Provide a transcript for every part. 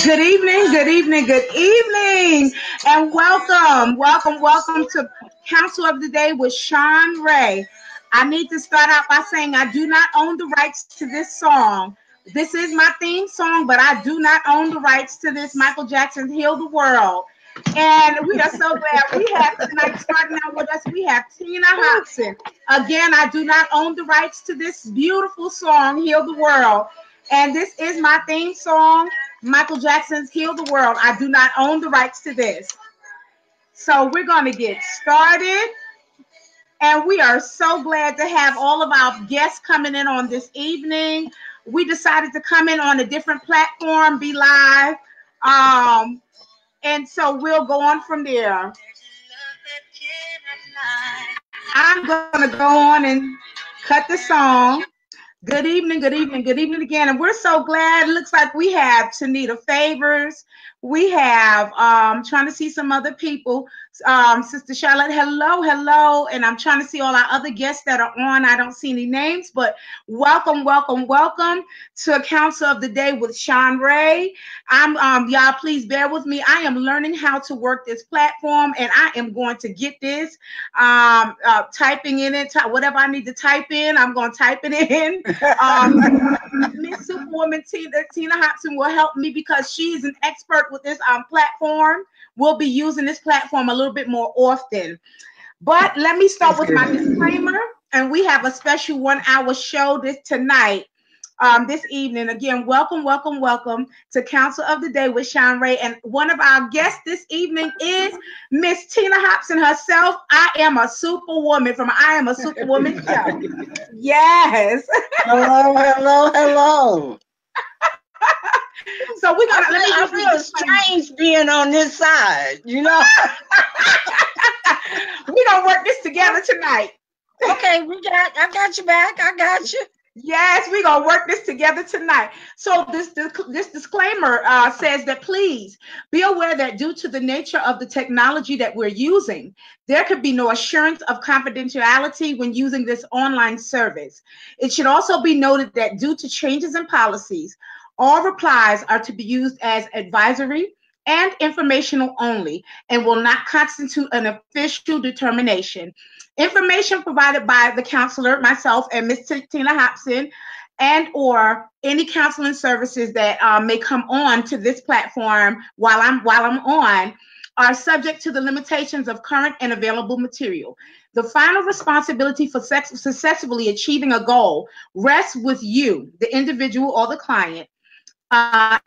Good evening, good evening, good evening, and welcome to Counsel of the Day with Shanrae. I need to start out by saying I do not own the rights to this song. This is my theme song, but I do not own the rights to this Michael Jackson's Heal the World. And we are so glad we have tonight starting out with us. We have Tina Hobson. Again, I do not own the rights to this beautiful song, Heal the World. And this is my theme song, Michael Jackson's Heal the World. I do not own the rights to this. So we're going to get started. And we are so glad to have all of our guests coming in on this evening. We decided to come in on a different platform, be live. And so we'll go on from there. I'm going to go on and cut the song. Good evening, good evening, good evening again. And we're so glad. It looks like we have Tanita Favors. We have, trying to see some other people. Sister Charlotte, hello. And I'm trying to see all our other guests that are on. I don't see any names, but welcome to Counsel of the Day with Shanrae. Y'all please bear with me. I am learning how to work this platform, and I am going to get this. Typing in it, whatever I need to type in, I'm going to type it in. Miss Superwoman Tina Hobson will help me because she's an expert with this platform. We'll be using this platform a little bit more often. But let me start with my disclaimer. And we have a special 1-hour show tonight, this evening. Again, welcome to Counsel of the Day with Shanrae. And one of our guests this evening is Miss Tina Hobson herself. I am a Superwoman from I Am a Superwoman show. Yes. Hello. So we're gonna. I feel strange being on this side, you know. We're gonna work this together tonight. Okay, I got you back. I got you. Yes, we're gonna work this together tonight. So this disclaimer says that please be aware that due to the nature of the technology that we're using, there could be no assurance of confidentiality when using this online service. It should also be noted that due to changes in policies, all replies are to be used as advisory and informational only and will not constitute an official determination. Information provided by the counselor, myself, and Ms. Tina Hobson, and or any counseling services that may come on to this platform while I'm on, are subject to the limitations of current and available material. The final responsibility for successfully achieving a goal rests with you, the individual or the client.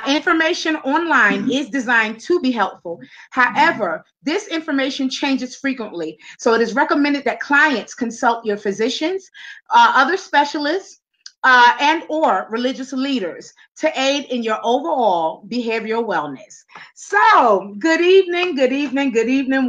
Information online is designed to be helpful. However, this information changes frequently. So it is recommended that clients consult your physicians, other specialists, and or religious leaders to aid in your overall behavioral wellness. So good evening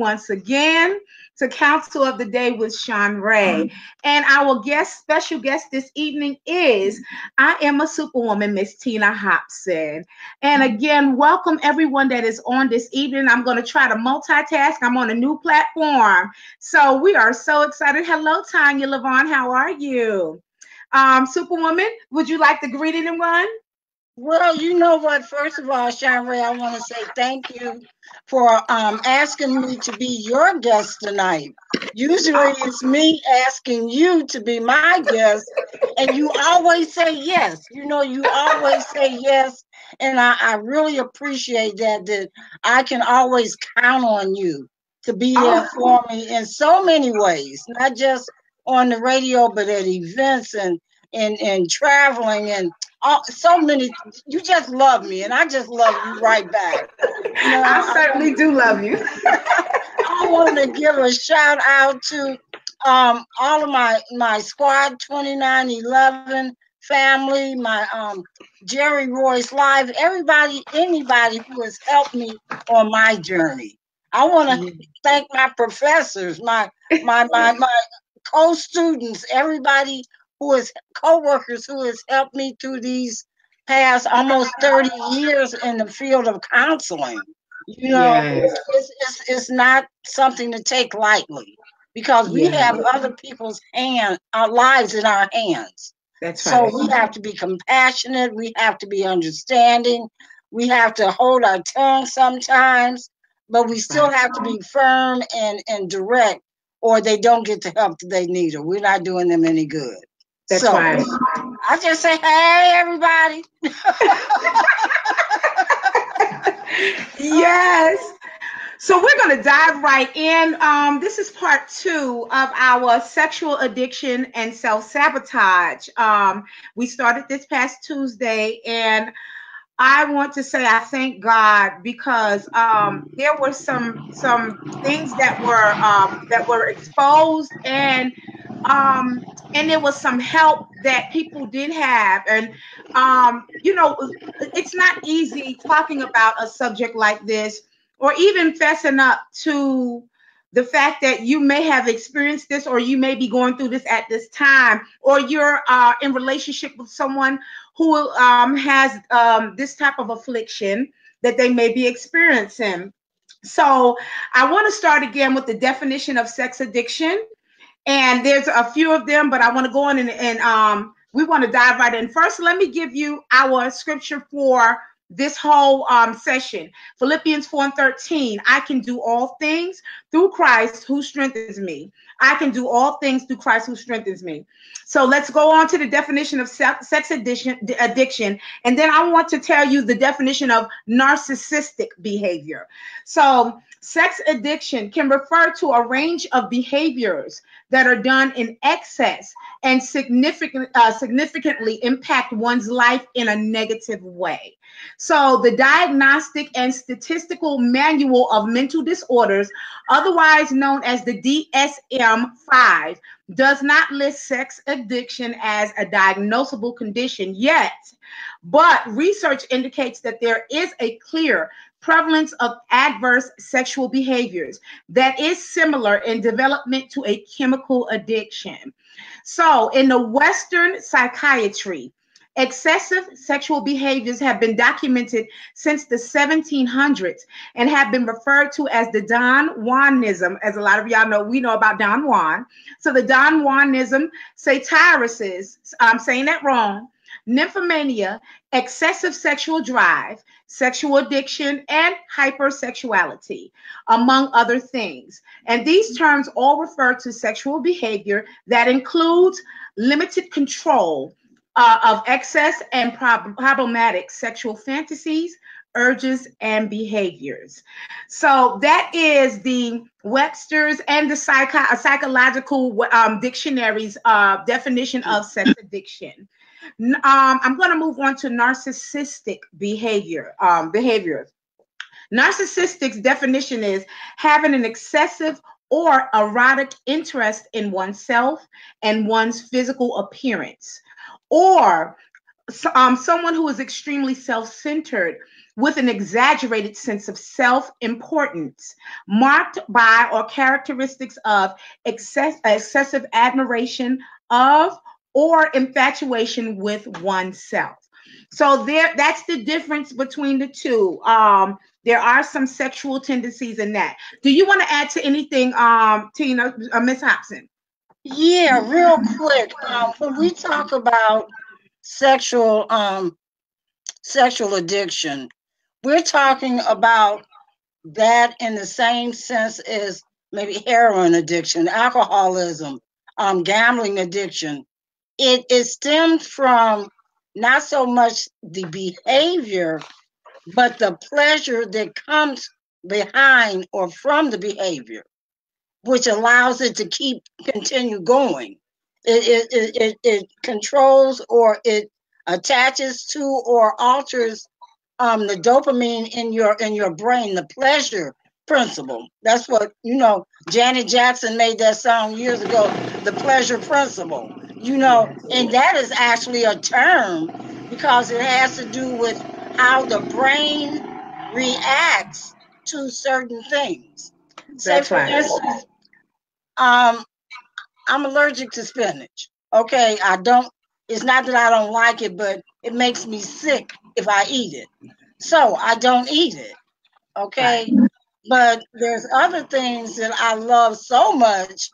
once again to Counsel of the Day with Shanrae. And our special guest this evening is I Am a Superwoman, Miss Tina Hobson. And again, welcome everyone that is on this evening. I'm going to try to multitask. I'm on a new platform. So we are so excited. Hello, Tanya Levon. How are you? Superwoman, would you like to greet anyone? Well, you know what? First of all, Shanrae, I want to say thank you for asking me to be your guest tonight. Usually it's me asking you to be my guest, and you always say yes. You know, you always say yes, and I really appreciate that I can always count on you to be there for me in so many ways, not just on the radio, but at events and traveling and so many. You just love me, and I just love you right back. You know, I certainly do love you. I want to give a shout out to all of my squad 2911 family, my Jerry Royce Live, anybody who has helped me on my journey. I want to thank my professors, my co-students, everybody who is co-workers who has helped me through these past almost 30 years in the field of counseling. You know, it's not something to take lightly because we have other people's lives in our hands. That's right. So we have to be compassionate. We have to be understanding. We have to hold our tongue sometimes, but we still have to be firm and direct, or they don't get the help that they need, or we're not doing them any good. That's So right. I just say, hey, everybody. Yes. So we're going to dive right in. This is part 2 of our sexual addiction and self-sabotage. We started this past Tuesday, and I want to say I thank God because there were some things that were exposed, and there was some help that people did have, and you know, it's not easy talking about a subject like this, or even fessing up to the fact that you may have experienced this, or you may be going through this at this time, or you're in relationship with someone who has this type of affliction that they may be experiencing. So I want to start again with the definition of sex addiction. And there's a few of them, but I want to go on and we want to dive right in. First, let me give you our scripture for this whole session. Philippians 4:13. I can do all things through Christ who strengthens me. I can do all things through Christ who strengthens me. So let's go on to the definition of sex addiction. And then I want to tell you the definition of narcissistic behavior. So sex addiction can refer to a range of behaviors that are done in excess and significantly impact one's life in a negative way. So the Diagnostic and Statistical Manual of Mental Disorders, otherwise known as the DSM-5, does not list sex addiction as a diagnosable condition yet, but research indicates that there is a clear prevalence of adverse sexual behaviors that is similar in development to a chemical addiction. So, in the Western psychiatry, excessive sexual behaviors have been documented since the 1700s and have been referred to as the Don Juanism, as a lot of y'all know, we know about Don Juan. So the Don Juanism, satirisis, I'm saying that wrong, nymphomania, excessive sexual drive, sexual addiction, and hypersexuality, among other things. And these terms all refer to sexual behavior that includes limited control of excess and problematic sexual fantasies, urges, and behaviors. So that is the Webster's and the psychological dictionary's definition of sex addiction. I'm going to move on to narcissistic behavior. Narcissistic's definition is having an excessive or erotic interest in oneself and one's physical appearance, or someone who is extremely self-centered with an exaggerated sense of self-importance, marked by or characteristics of excessive admiration of or infatuation with oneself. So that's the difference between the two. There are some sexual tendencies in that. Do you want to add to anything, Tina, Miss Hobson? Yeah, real quick. When we talk about sexual addiction, we're talking about that in the same sense as maybe heroin addiction, alcoholism, gambling addiction. It stems from not so much the behavior, but the pleasure that comes behind or from the behavior, which allows it to continue going. It controls, or it attaches to or alters the dopamine in your brain, the pleasure principle. That's what, Janet Jackson made that song years ago, the pleasure principle, and that is actually a term because it has to do with how the brain reacts to certain things. Say, for instance, I'm allergic to spinach. Okay, it's not that I don't like it, but it makes me sick if I eat it. So I don't eat it. Okay. But there's other things that I love so much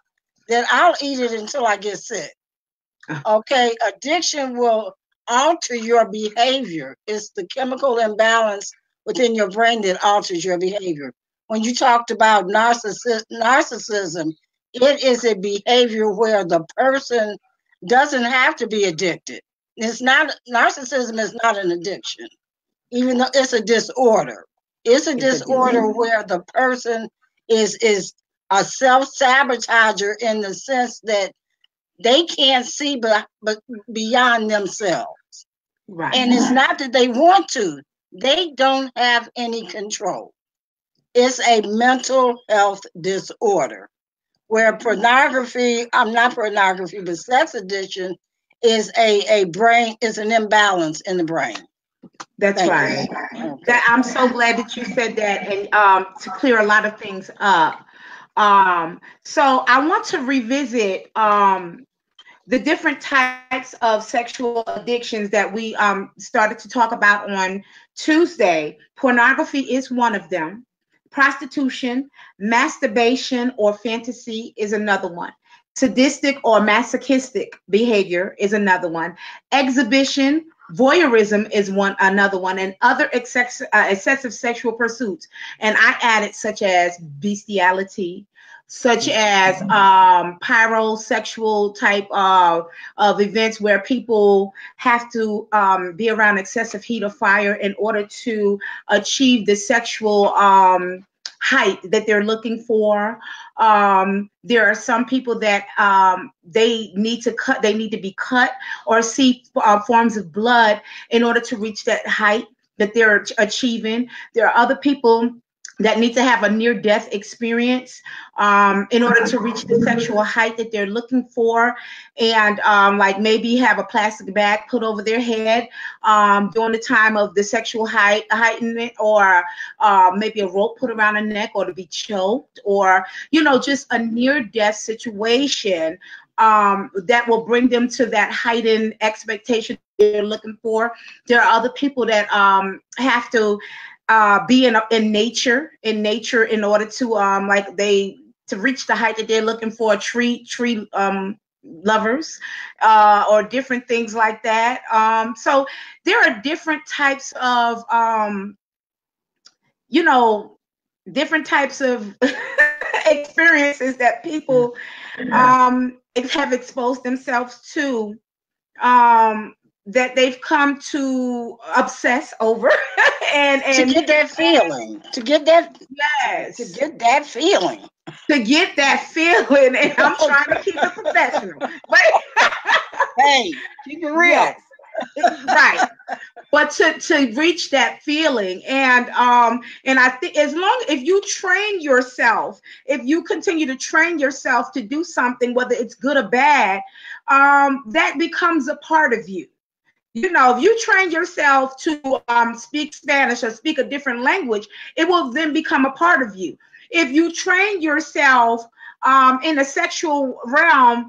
that I'll eat it until I get sick. Okay. Addiction will alter your behavior. It's the chemical imbalance within your brain that alters your behavior. When you talked about narcissism, it is a behavior where the person doesn't have to be addicted. It's not, narcissism is not an addiction, even though it's a disorder. It's a disorder where the person is a self-sabotager in the sense that they can't see but beyond themselves. Right. And it's not that they want to. They don't have any control. It's a mental health disorder where pornography, not pornography, but sex addiction is a brain, is an imbalance in the brain. That's Thank right. you. Okay. That I'm so glad that you said that, and to clear a lot of things up. So I want to revisit the different types of sexual addictions that we started to talk about on Tuesday. Pornography is one of them. Prostitution, masturbation, or fantasy is another one. Sadistic or masochistic behavior is another one. Exhibition, voyeurism is another one, and other excessive sexual pursuits. And I added such as bestiality, such as pyrosexual type of events where people have to be around excessive heat or fire in order to achieve the sexual height that they're looking for. There are some people that they need to be cut or see forms of blood in order to reach that height that they're achieving. There are other people that need to have a near-death experience in order to reach the sexual height that they're looking for, and like maybe have a plastic bag put over their head during the time of the sexual heightenment, or maybe a rope put around the neck, or to be choked, or just a near-death situation that will bring them to that heightened expectation they're looking for. There are other people that have to be in nature in order to to reach the height that they're looking for. Tree lovers or different things like that. So there are different types of different types of experiences that people have exposed themselves to, that they've come to obsess over and to get that feeling, yes, to get that feeling, and I'm trying to keep it professional, but hey, keep it real. Yes, right. But to reach that feeling, and I think if you train yourself, if you continue to train yourself to do something, whether it's good or bad, that becomes a part of you. If you train yourself to speak Spanish or speak a different language, it will then become a part of you. If you train yourself in a sexual realm,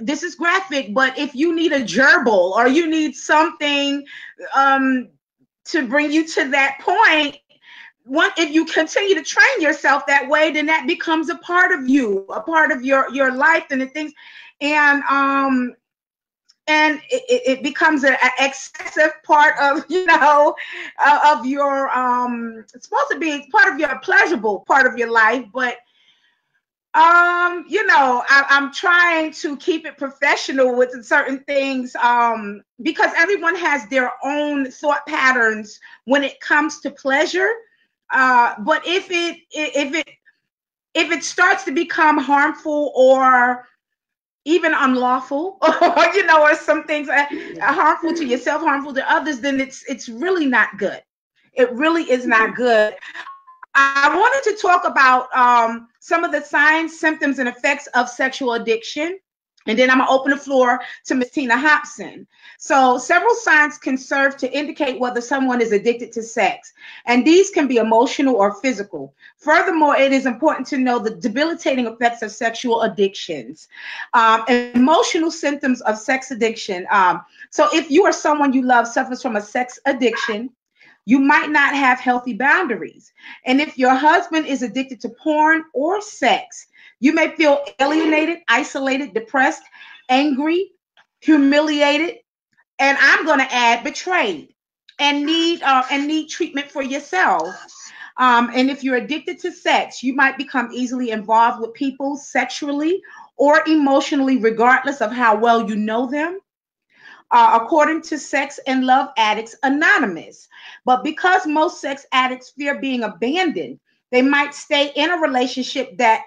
this is graphic, but if you need a gerbil or you need something to bring you to that point, if you continue to train yourself that way, then that becomes a part of you, a part of your life and the things, and it becomes an excessive part of of your it's supposed to be part of your pleasurable part of your life, but I'm trying to keep it professional with certain things, because everyone has their own thought patterns when it comes to pleasure. But if it starts to become harmful or even unlawful, or some things are harmful to yourself, harmful to others, then it's really not good. It really is not good. I wanted to talk about some of the signs, symptoms, and effects of sexual addiction. And then I'm going to open the floor to Ms. Tina Hobson. So several signs can serve to indicate whether someone is addicted to sex, and these can be emotional or physical. Furthermore, it is important to know the debilitating effects of sexual addictions. Emotional symptoms of sex addiction. So if you or someone you love suffers from a sex addiction, you might not have healthy boundaries. And if your husband is addicted to porn or sex, you may feel alienated, isolated, depressed, angry, humiliated, and I'm going to add betrayed, and need treatment for yourself. And if you're addicted to sex, you might become easily involved with people sexually or emotionally, regardless of how well you know them, according to Sex and Love Addicts Anonymous. But because most sex addicts fear being abandoned, they might stay in a relationship that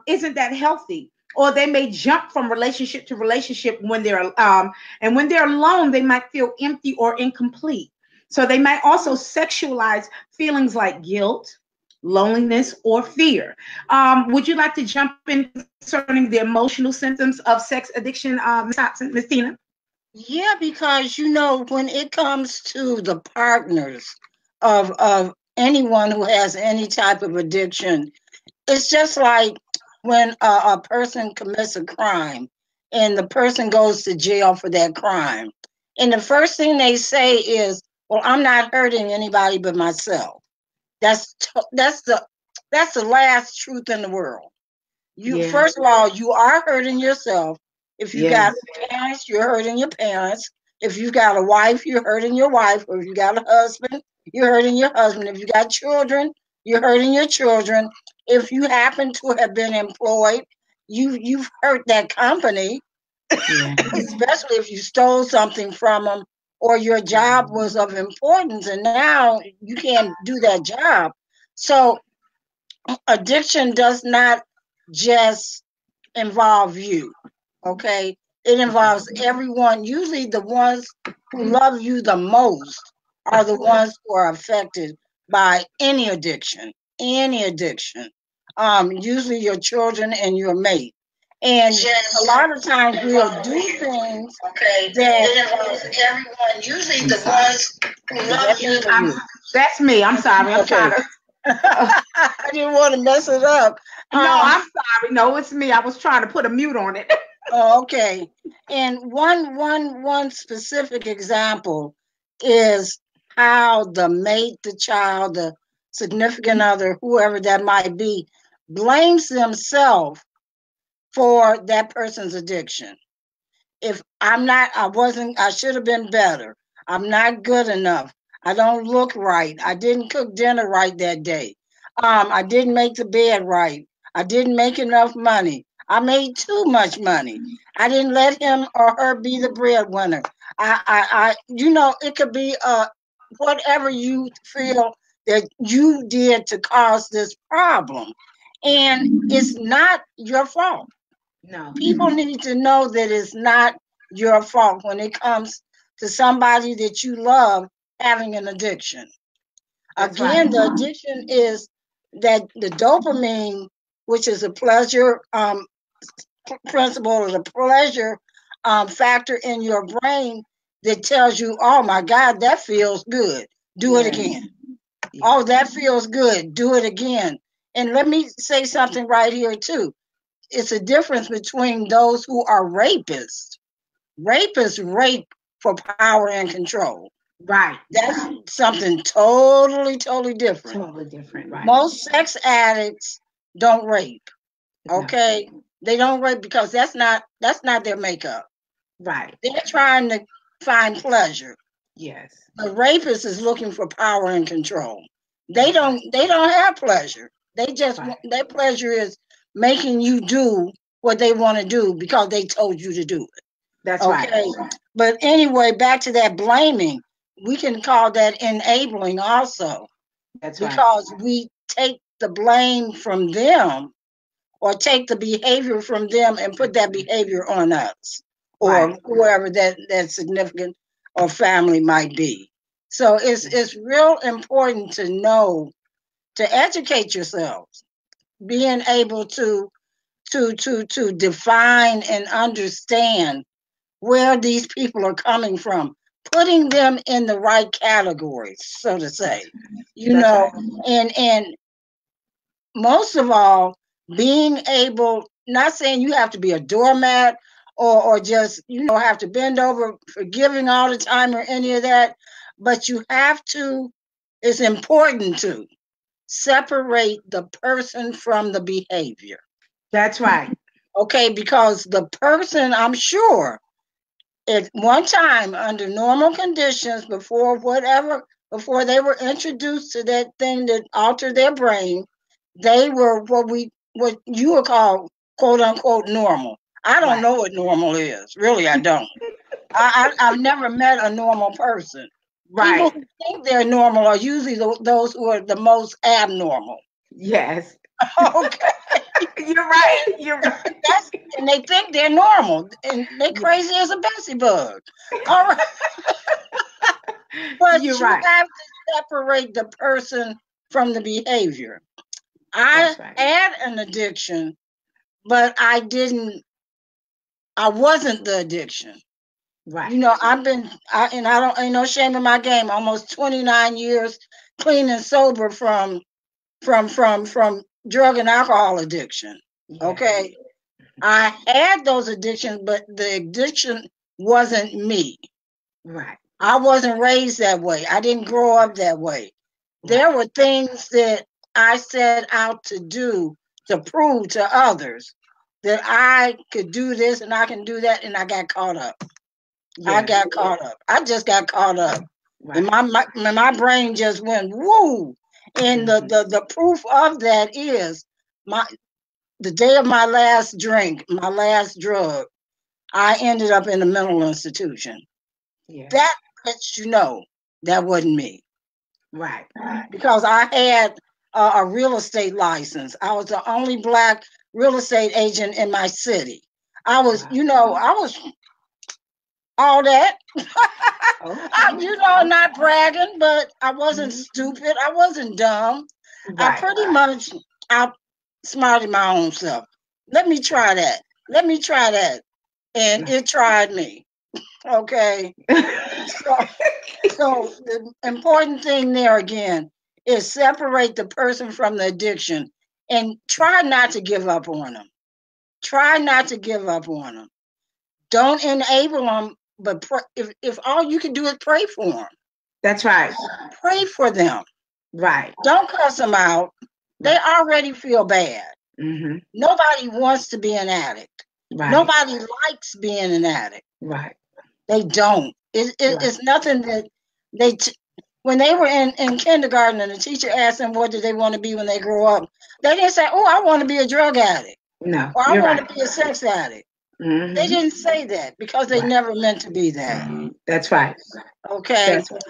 isn't that healthy. Or they may jump from relationship to relationship when and when they're alone, they might feel empty or incomplete. So they might also sexualize feelings like guilt, loneliness, or fear. Would you like to jump in concerning the emotional symptoms of sex addiction, Ms. Thompson, Ms. Tina? Yeah, because when it comes to the partners of anyone who has any type of addiction, it's just like when a person commits a crime and the person goes to jail for that crime. And the first thing they say is, "Well, I'm not hurting anybody but myself." That's the last truth in the world. First of all, you are hurting yourself. If you got parents, you're hurting your parents. If you got a wife, you're hurting your wife. Or if you got a husband, you're hurting your husband. If you got children, you're hurting your children. If you happen to have been employed, you've hurt that company, especially if you stole something from them or your job was of importance and now you can't do that job. So addiction does not just involve you, okay? It involves everyone. Usually the ones who love you the most are the ones who are affected by any addiction, any addiction. Usually your children and your mate. And a lot of times we'll do things that it involves everyone, usually the ones who love you. That's me. I'm sorry. I'm trying to. I didn't want to mess it up. No, I'm sorry. No, it's me. I was trying to put a mute on it. Oh, okay. And one specific example is how the mate, the child, the significant other, whoever that might be, blames themselves for that person's addiction. If I should have been better. I'm not good enough. I don't look right. I didn't cook dinner right that day. I didn't make the bed right. I didn't make enough money. I made too much money. I didn't let him or her be the breadwinner. It could be whatever you feel that you did to cause this problem. And it's not your fault. No. People need to know that it's not your fault when it comes to somebody that you love having an addiction. Again, the addiction is that the dopamine, which is a pleasure principle or the pleasure factor in your brain that tells you, "Oh my God, that feels good. Do it again. Oh, that feels good. Do it again." And let me say something right here too. It's a difference between those who are rapists. Rapists rape for power and control. Right. That's something totally different. Totally different, right. Most sex addicts don't rape. Okay? No. They don't rape because that's not their makeup. Right. They're trying to find pleasure. Yes. The rapist is looking for power and control. They don't have pleasure. They just their pleasure is making you do what they want to do because they told you to do it. That's right. But anyway, back to that blaming. We can call that enabling also. That's because we take the blame from them or take the behavior from them and put that behavior on us or whoever that significant or family might be. So it's real important to know, to educate yourselves, being able to define and understand where these people are coming from, putting them in the right categories, so to say, and most of all, being able, not saying you have to be a doormat or just, have to bend over forgiving all the time or any of that, but you have to, it's important to separate the person from the behavior. That's right. Okay, because the person, I'm sure, At one time, under normal conditions, before they were introduced to that thing that altered their brain, they were what you would call quote unquote normal. I don't know what normal is. Really, I don't. I've never met a normal person. Right. People who think they're normal are usually those who are the most abnormal. Yes. Okay. You're right. You're right. And they think they're normal, and they're crazy as a Betsy bug. All right. But You're you right. have to separate the person from the behavior. I had an addiction, but I wasn't the addiction. Right. You know, ain't no shame in my game, almost 29 years clean and sober from drug and alcohol addiction. Yeah. Okay. I had those addictions, but the addiction wasn't me. Right. I wasn't raised that way. I didn't grow up that way. Right. There were things that I set out to do to prove to others that I could do this and I can do that, and I got caught up. Yeah. I got caught up. I just got caught up. Right. And my brain just went woo. And the proof of that is the day of my last drink, my last drug, I ended up in a mental institution. Yeah. That lets you know that wasn't me. Right. Because I had a real estate license. I was the only Black real estate agent in my city. I was, I was all that. Okay. Not bragging, but I wasn't stupid. I wasn't dumb. Right. I pretty much outsmarted my own self. Let me try that. And it tried me. Okay. So the important thing there again is separate the person from the addiction and try not to give up on them. Don't enable them, but if all you can do is pray for them. That's right. Pray for them. Right. Don't cuss them out. They already feel bad. Mm-hmm. Nobody wants to be an addict. Right. Nobody likes being an addict. Right. They don't. It's nothing that when they were in kindergarten and the teacher asked them what do they want to be when they grow up, they didn't say, "Oh, I want to be a drug addict." No. Or I want to be a sex addict. Mm-hmm. They didn't say that because they never meant to be that. That's right. Okay. That's right.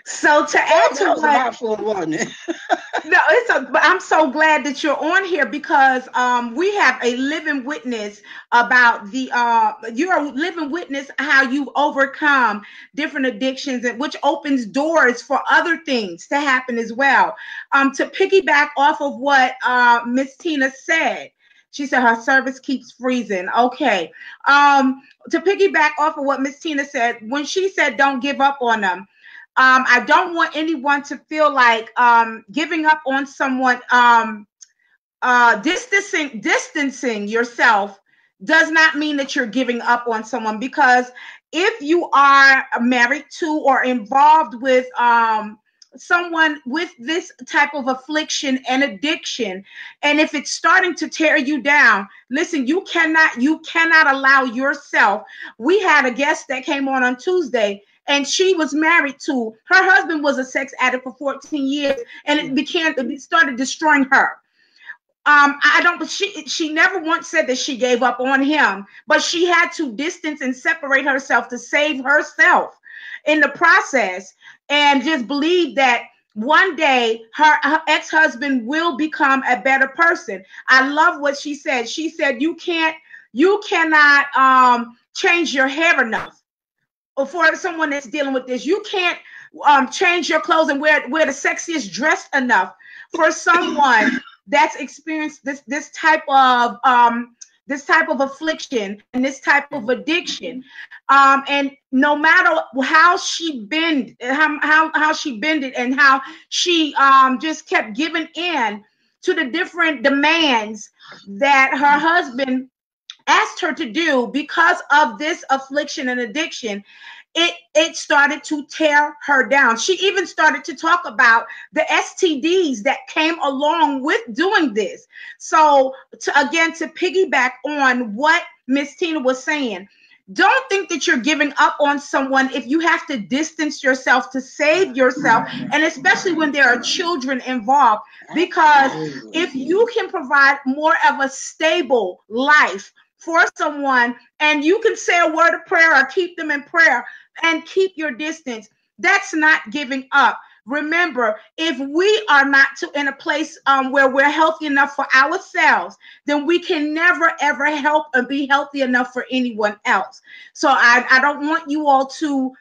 So to add to what, mouthful, wasn't it? No, but I'm so glad that you're on here because we have a living witness about you're a living witness how you overcome different addictions, and which opens doors for other things to happen as well. To piggyback off of what Miss Tina said. She said her service keeps freezing. Okay. To piggyback off of what Miss Tina said, when she said don't give up on them, I don't want anyone to feel like giving up on someone, distancing yourself does not mean that you're giving up on someone, because if you are married to or involved with someone with this type of affliction and addiction, and if it's starting to tear you down, listen, you cannot allow yourself. We had a guest that came on Tuesday, and she was married to, her husband was a sex addict for 14 years, and it started destroying her. She never once said that she gave up on him, but she had to distance and separate herself to save herself in the process, and just believe that one day her ex-husband will become a better person. I love what she said. She said, you cannot change your hair enough. Or for someone that's dealing with this, you can't change your clothes and wear the sexiest dress enough for someone that's experienced this type of affliction and this type of addiction. And no matter how she bended and how she just kept giving in to the different demands that her husband asked her to do because of this affliction and addiction, it started to tear her down. She even started to talk about the STDs that came along with doing this. So to piggyback on what Miss Tina was saying, Don't think that you're giving up on someone if you have to distance yourself to save yourself, and especially when there are children involved, because if you can provide more of a stable life for someone and you can say a word of prayer or keep them in prayer and keep your distance, that's not giving up. Remember, if we are not in a place where we're healthy enough for ourselves, then we can never, ever help and be healthy enough for anyone else. So I don't want you all to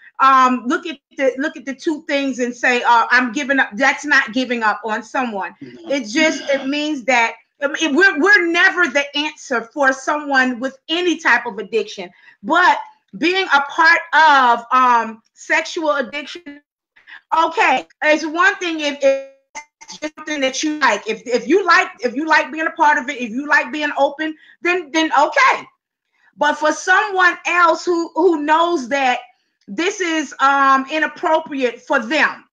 look at the two things and say, I'm giving up. That's not giving up on someone. It means that we're never the answer for someone with any type of addiction. But being a part of sexual addiction, okay, it's one thing if it's just something that you like. If you like being a part of it, if you like being open, then okay. But for someone else who knows that this is inappropriate for them,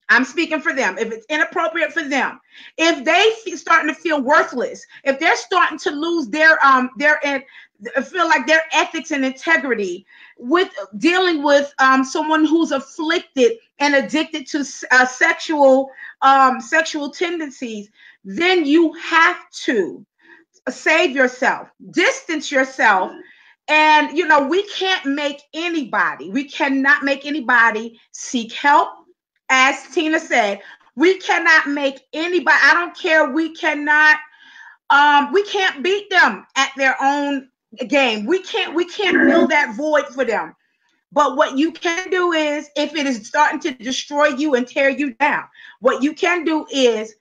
I'm speaking for them. If it's inappropriate for them, if they starting to feel worthless, if they're starting to lose their feel like their ethics and integrity with dealing with someone who's afflicted and addicted to sexual tendencies, then you have to save yourself, distance yourself. And we cannot make anybody seek help. As Tina said, we cannot make anybody, I don't care, we can't beat them at their own game. We can't fill that void for them. But what you can do is, if it is starting to destroy you and tear you down, what you can do is,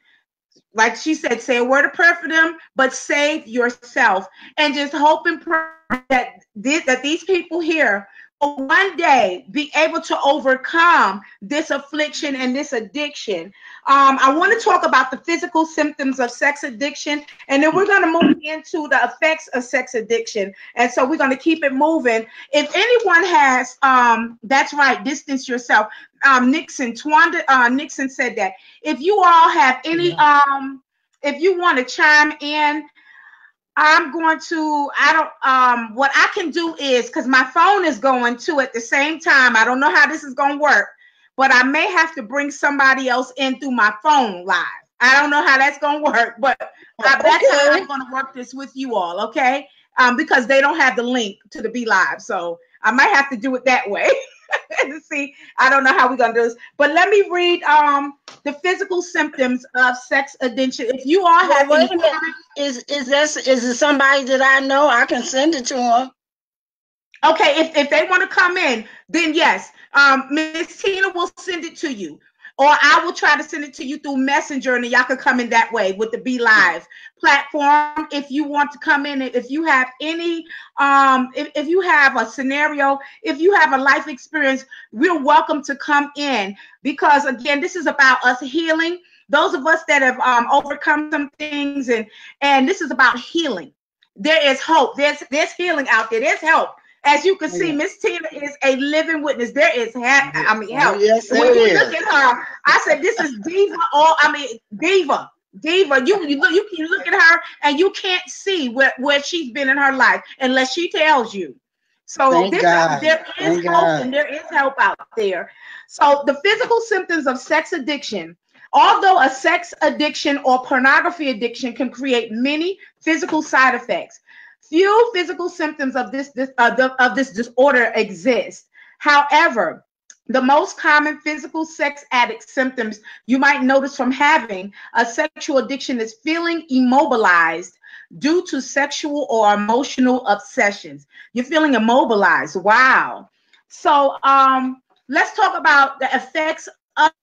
like she said, say a word of prayer for them, but save yourself, and just hope and pray that these people here will one day be able to overcome this affliction and this addiction. I want to talk about the physical symptoms of sex addiction, and then we're going to move into the effects of sex addiction. And so we're going to keep it moving. If anyone has, that's right, distance yourself. Nixon said that. If you all have any, if you want to chime in, what I can do is, because my phone is going too at the same time, I don't know how this is going to work, but I may have to bring somebody else in through my phone live. I don't know how that's going to work, but that's how I'm going to work this with you all, okay? Because they don't have the link to the Be Live, so I might have to do it that way. See, I don't know how we're gonna do this, but let me read the physical symptoms of sex addiction. If you all have, wait a minute, is it somebody that I know? I can send it to them. Okay, if they want to come in, then yes, Miss Tina will send it to you, or I will try to send it to you through Messenger, and then y'all can come in that way with the Be Live platform. If you want to come in, if you have any, if you have a scenario, if you have a life experience, we're welcome to come in, because again, this is about us healing. Those of us that have overcome some things, and this is about healing. There is hope. There's healing out there. There's help. As you can see, Miss Tina is a living witness. There is help. Yes, when you look at her, I said, this is diva. Diva. You look at her and you can't see where she's been in her life unless she tells you. So there is hope and there is help out there. So the physical symptoms of sex addiction. Although a sex addiction or pornography addiction can create many physical side effects, few physical symptoms of this disorder exist. However, the most common physical sex addict symptoms you might notice from having a sexual addiction is feeling immobilized due to sexual or emotional obsessions. You're feeling immobilized. Wow. So let's talk about the effects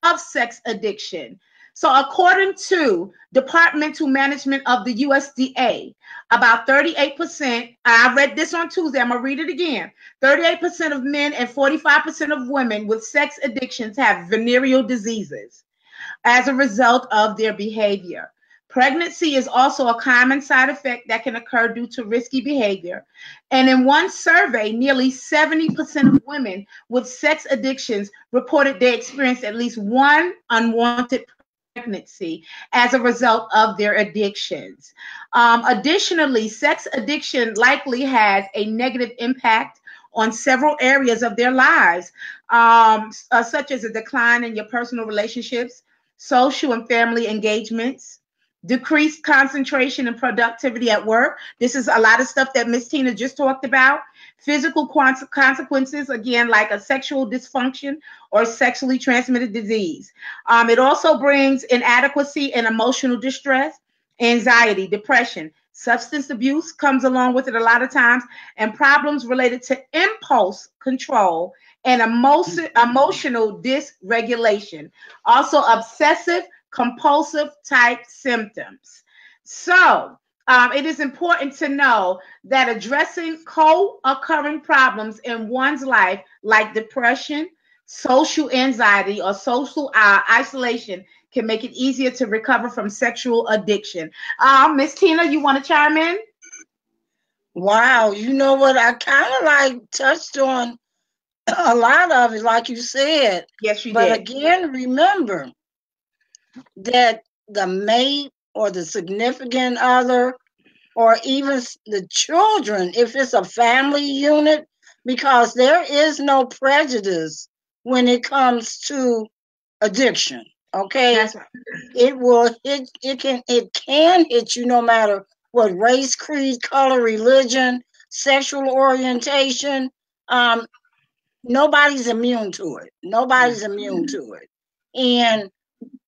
of sex addiction. So according to Departmental Management of the USDA, about 38%, I read this on Tuesday, I'm gonna read it again. 38% of men and 45% of women with sex addictions have venereal diseases as a result of their behavior. Pregnancy is also a common side effect that can occur due to risky behavior. And in one survey, nearly 70% of women with sex addictions reported they experienced at least one unwanted pregnancy as a result of their addictions. Additionally, sex addiction likely has a negative impact on several areas of their lives, such as a decline in your personal relationships, social and family engagements, decreased concentration and productivity at work. This is a lot of stuff that Miss Tina just talked about. Physical consequences, again, like a sexual dysfunction or sexually transmitted disease. It also brings inadequacy and emotional distress, anxiety, depression. Substance abuse comes along with it a lot of times, and problems related to impulse control and emotional dysregulation. Also, obsessive compulsive type symptoms. So, it is important to know that addressing co-occurring problems in one's life, like depression, social anxiety, or social isolation, can make it easier to recover from sexual addiction. Miss Tina, you want to chime in? Wow, you know what? I kind of like touched on a lot of it, like you said. Yes, you But did. again, remember that the mate or the significant other or even the children, if it's a family unit, because there is no prejudice when it comes to addiction. Okay, That's right. it can hit you no matter what race, creed, color, religion, sexual orientation. Um, nobody's immune to it. Nobody's immune to it. And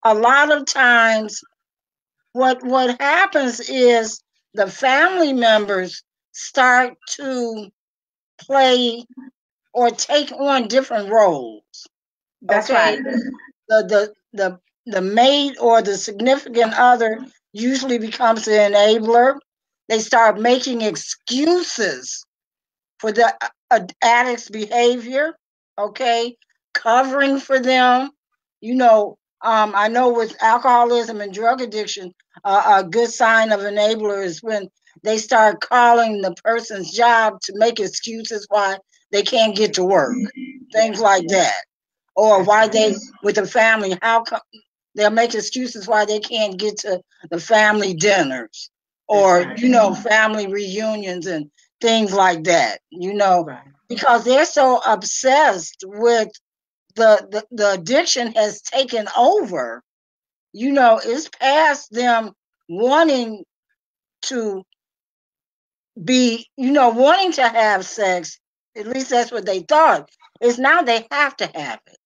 a lot of times what happens is the family members start to play or take on different roles. That's Okay, right. the mate or the significant other usually becomes the enabler. They start making excuses for the addict's behavior. Okay, covering for them. You know, I know with alcoholism and drug addiction, a good sign of enabler is when they start calling the person's job to make excuses why they can't get to work, things like that, or That's why right. they with the family. How come they'll make excuses why they can't get to the family dinners, That's or right. family reunions and things like that. Right. Because they're so obsessed with the addiction has taken over. It's past them wanting to be, wanting to have sex. At least that's what they thought. It's now they have to have it.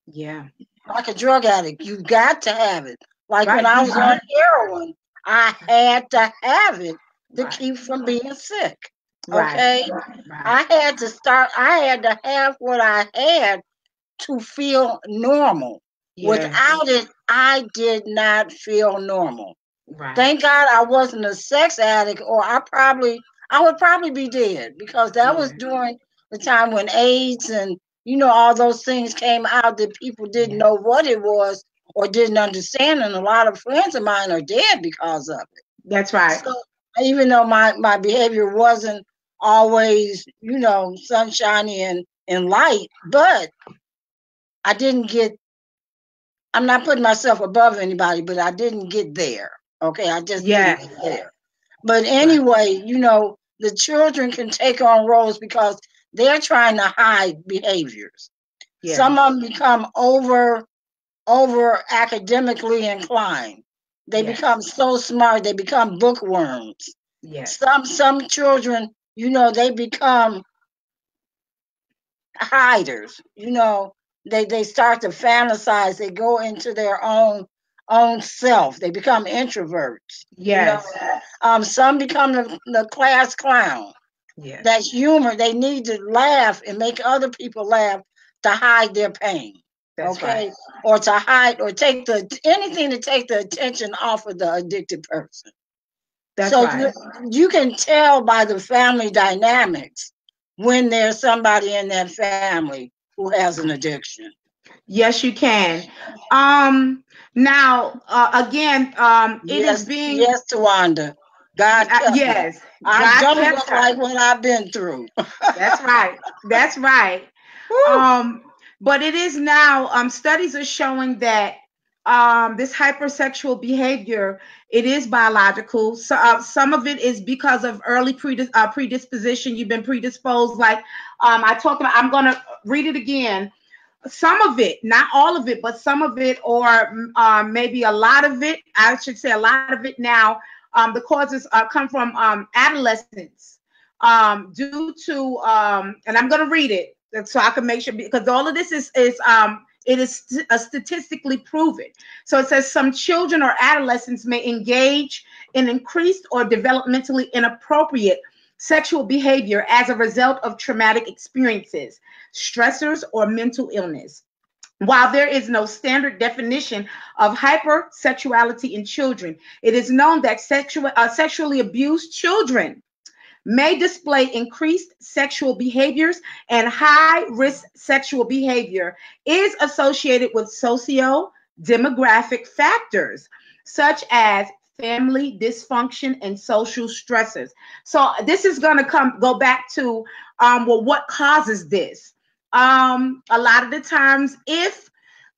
Yeah. Like a drug addict, you got to have it. Like when Right. I was on heroin, I had to have it to Right. keep from being sick. Right. Okay? Right. I had to have what I had to feel normal. Yes. Without it, I did not feel normal. Right. Thank God I wasn't a sex addict, or I would probably be dead, because that was Yeah. during the time when AIDS and all those things came out that people didn't Yeah. know what it was or didn't understand, and a lot of friends of mine are dead because of it. That's right. So even though my behavior wasn't always sunshiny and light, but I didn't get. I'm not putting myself above anybody, but I didn't get there. Okay, I just didn't Yeah. get there. But Right. anyway, the children can take on roles because they're trying to hide behaviors. Yeah. Some of them become over academically inclined. They Yes. become so smart, they become bookworms. Yes. Some children, they become hiders. They start to fantasize. They go into their own self. They become introverts. Yes. Some become the class clown. Yes. That's humor. They need to laugh and make other people laugh to hide their pain. That's right. Okay, or to hide or take the anything to take the attention off of the addicted person. That's So right. you can tell by the family dynamics when there's somebody in that family who has an addiction. Yes, you can. Now, again, it is Yes, being, yes, Tawanda. God kept me. yes, I God don't kept look her. like what I've been through. That's right. That's right. Woo. Um, but it is now, studies are showing that this hypersexual behavior, it is biological. So some of it is because of early predisposition. You've been predisposed, like I talked about. I'm going to read it again. Some of it, not all of it, but some of it, or maybe a lot of it, I should say a lot of it now, the causes come from adolescence, due to, and I'm going to read it so I can make sure, because all of this is it is statistically proven. So it says some children or adolescents may engage in increased or developmentally inappropriate sexual behavior as a result of traumatic experiences, stressors, or mental illness. While there is no standard definition of hypersexuality in children, it is known that sexually abused children may display increased sexual behaviors, and high-risk sexual behavior is associated with socio-demographic factors such as family dysfunction and social stressors. So this is going to go back to well, what causes this? A lot of the times, if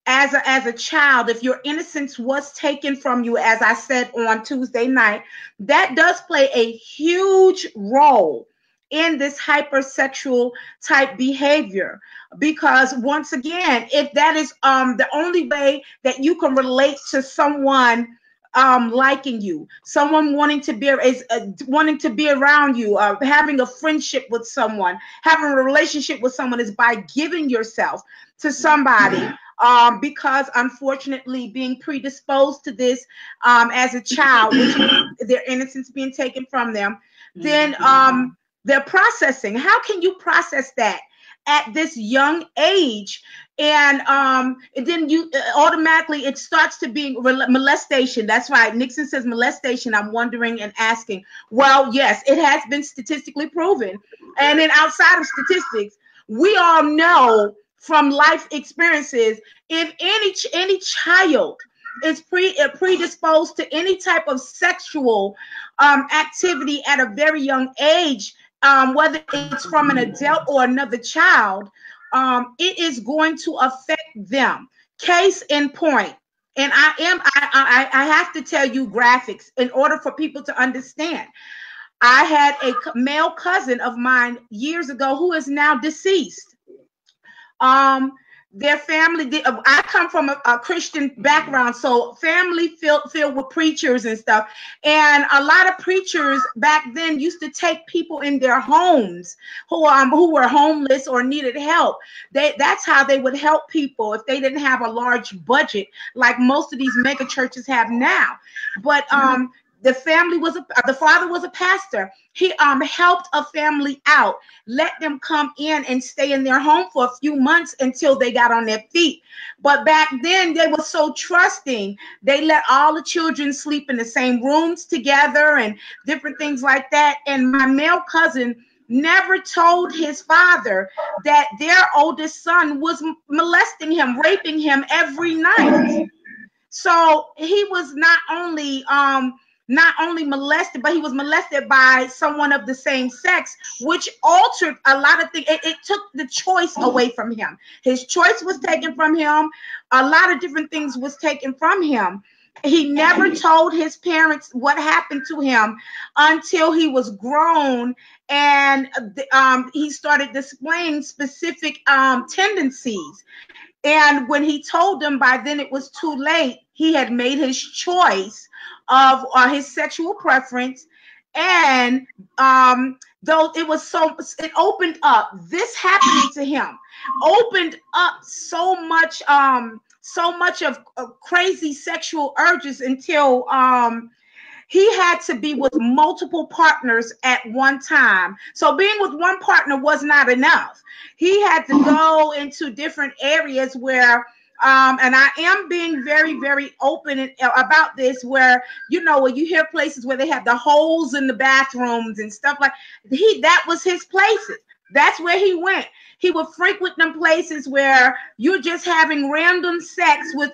as a child, if your innocence was taken from you, as I said on Tuesday night, that does play a huge role in this hypersexual type behavior. Because once again, if that is the only way that you can relate to someone liking you, someone wanting to be around you, having a friendship with someone, having a relationship with someone, is by giving yourself to somebody. Because unfortunately, being predisposed to this as a child, which their innocence being taken from them, then they're processing. How can you process that at this young age? And then you automatically, it starts to be molestation. That's right. Nixon says molestation. I'm wondering and asking. Well, yes, it has been statistically proven. And then outside of statistics, we all know from life experiences, if any child is predisposed to any type of sexual activity at a very young age, whether it's from an adult or another child, it is going to affect them. Case in point, and I have to tell you graphics in order for people to understand. I had a male cousin of mine years ago who is now deceased. Their family I come from a Christian background, so family filled with preachers and stuff. And a lot of preachers back then used to take people in their homes who were homeless or needed help. That's how they would help people if they didn't have a large budget like most of these mega churches have now. But the father was a pastor. He helped a family out, let them come in and stay in their home for a few months until they got on their feet. But back then they were so trusting. They let all the children sleep in the same rooms together and different things like that. And my male cousin never told his father that their oldest son was molesting him, raping him every night. So he was not only molested, but he was molested by someone of the same sex, which altered a lot of things. It took the choice away from him. His choice was taken from him. A lot of different things was taken from him. He never told his parents what happened to him until he was grown, and he started displaying specific tendencies. And when he told them, by then it was too late. He had made his choice of his sexual preference. And though it opened up, this happening to him opened up so much of crazy sexual urges until he had to be with multiple partners at one time. So being with one partner was not enough. He had to go into different areas where, and I am being very, very open about this, where, when you hear places where they have the holes in the bathrooms and stuff like that was his places. That's where he went. He would frequent them places where you're just having random sex with,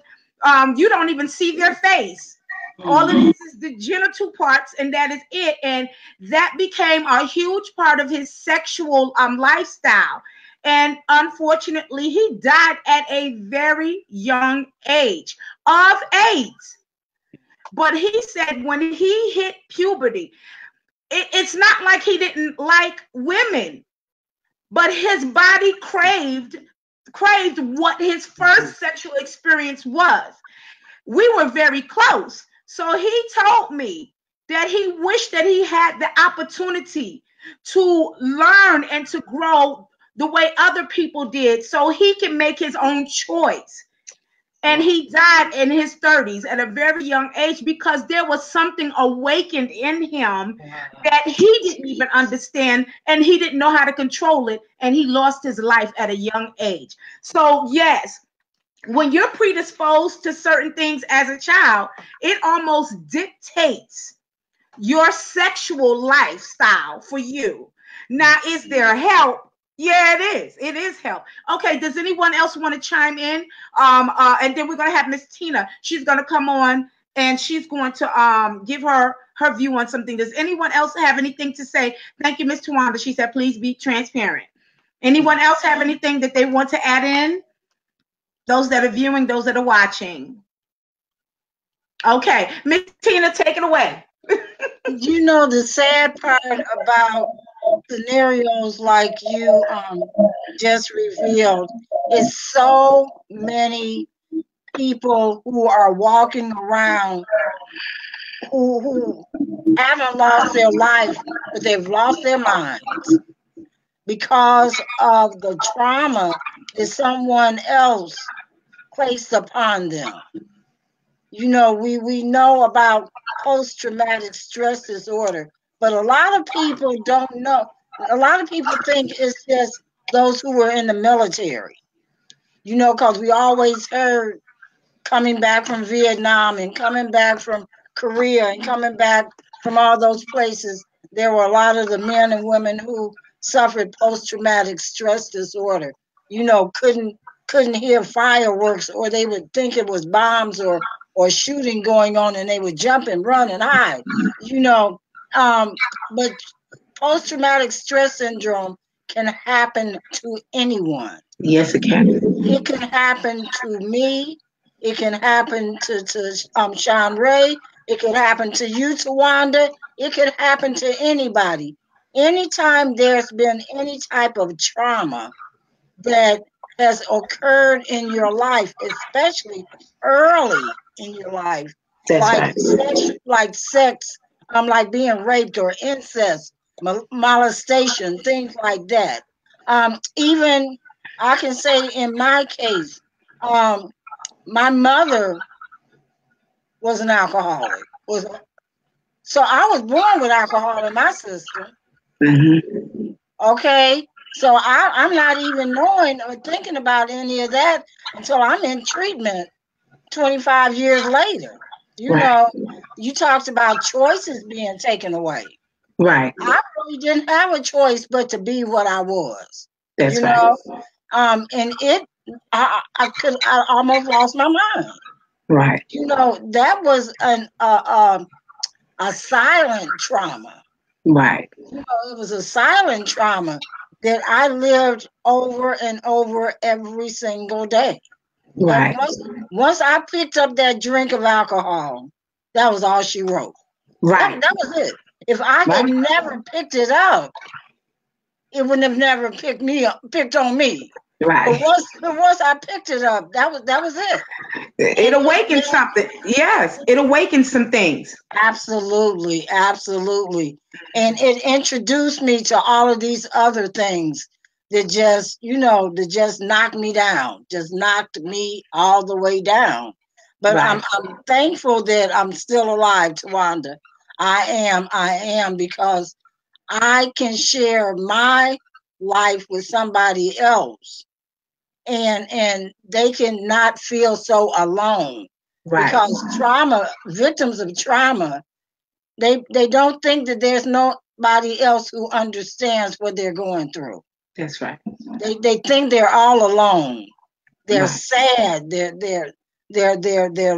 you don't even see their face. All of this is the genital parts, and that is it. And that became a huge part of his sexual lifestyle. And unfortunately, he died at a very young age of AIDS. But he said when he hit puberty, it's not like he didn't like women, but his body craved what his first sexual experience was. We were very close. So he told me that he wished that he had the opportunity to learn and to grow the way other people did so he can make his own choice. And he died in his 30s at a very young age because there was something awakened in him that he didn't even understand, and he didn't know how to control it, and he lost his life at a young age. So yes, when you're predisposed to certain things as a child, it almost dictates your sexual lifestyle for you. Now, is there help? Yeah, it is. It is help. Okay, does anyone else want to chime in? And then we're going to have Miss Tina. She's going to come on and she's going to give her view on something. Does anyone else have anything to say? Thank you, Miss Tawanda. She said, please be transparent. Anyone else have anything that they want to add in? Those that are viewing, those that are watching. Okay, Miss Tina, take it away. You know, the sad part about scenarios like you just revealed is so many people who are walking around who haven't lost their life, but they've lost their minds because of the trauma that someone else placed upon them. You know, we know about post-traumatic stress disorder, but a lot of people don't know. A lot of people think it's just those who were in the military, you know, because we always heard coming back from Vietnam and coming back from Korea and coming back from all those places, there were a lot of the men and women who suffered post-traumatic stress disorder, you know, couldn't hear fireworks, or they would think it was bombs or shooting going on, and they would jump and run and hide, you know. But post-traumatic stress syndrome can happen to anyone. Yes, it can. It can happen to me. It can happen to Shanrae. It can happen to you, Tawanda. It can happen to anybody. Anytime there's been any type of trauma that has occurred in your life, especially early in your life, like sex, like being raped or incest, molestation, things like that. Even I can say in my case, my mother was an alcoholic. So I was born with alcohol in my system. Mm-hmm. Okay. So I'm not even knowing or thinking about any of that until I'm in treatment 25 years later. You know, you talked about choices being taken away. Right. I really didn't have a choice but to be what I was. That's you right. know, and I almost lost my mind. Right. You know, that was a silent trauma. Right. You know, it was a silent trauma that I lived over and over every single day. Right. And once I picked up that drink of alcohol, that was all she wrote. Right. That was it. If I had never picked it up, it wouldn't have never picked on me. Right. But once I picked it up, that was it. It awakened something. Yes, it awakened some things. Absolutely, absolutely. And it introduced me to all of these other things that just knocked me down, just knocked me all the way down. But I'm thankful that I'm still alive, Tawanda. I am, because I can share my life with somebody else, and they can not feel so alone. Because victims of trauma, they don't think that there's nobody else who understands what they're going through. That's right. They think they're all alone. They're sad. They're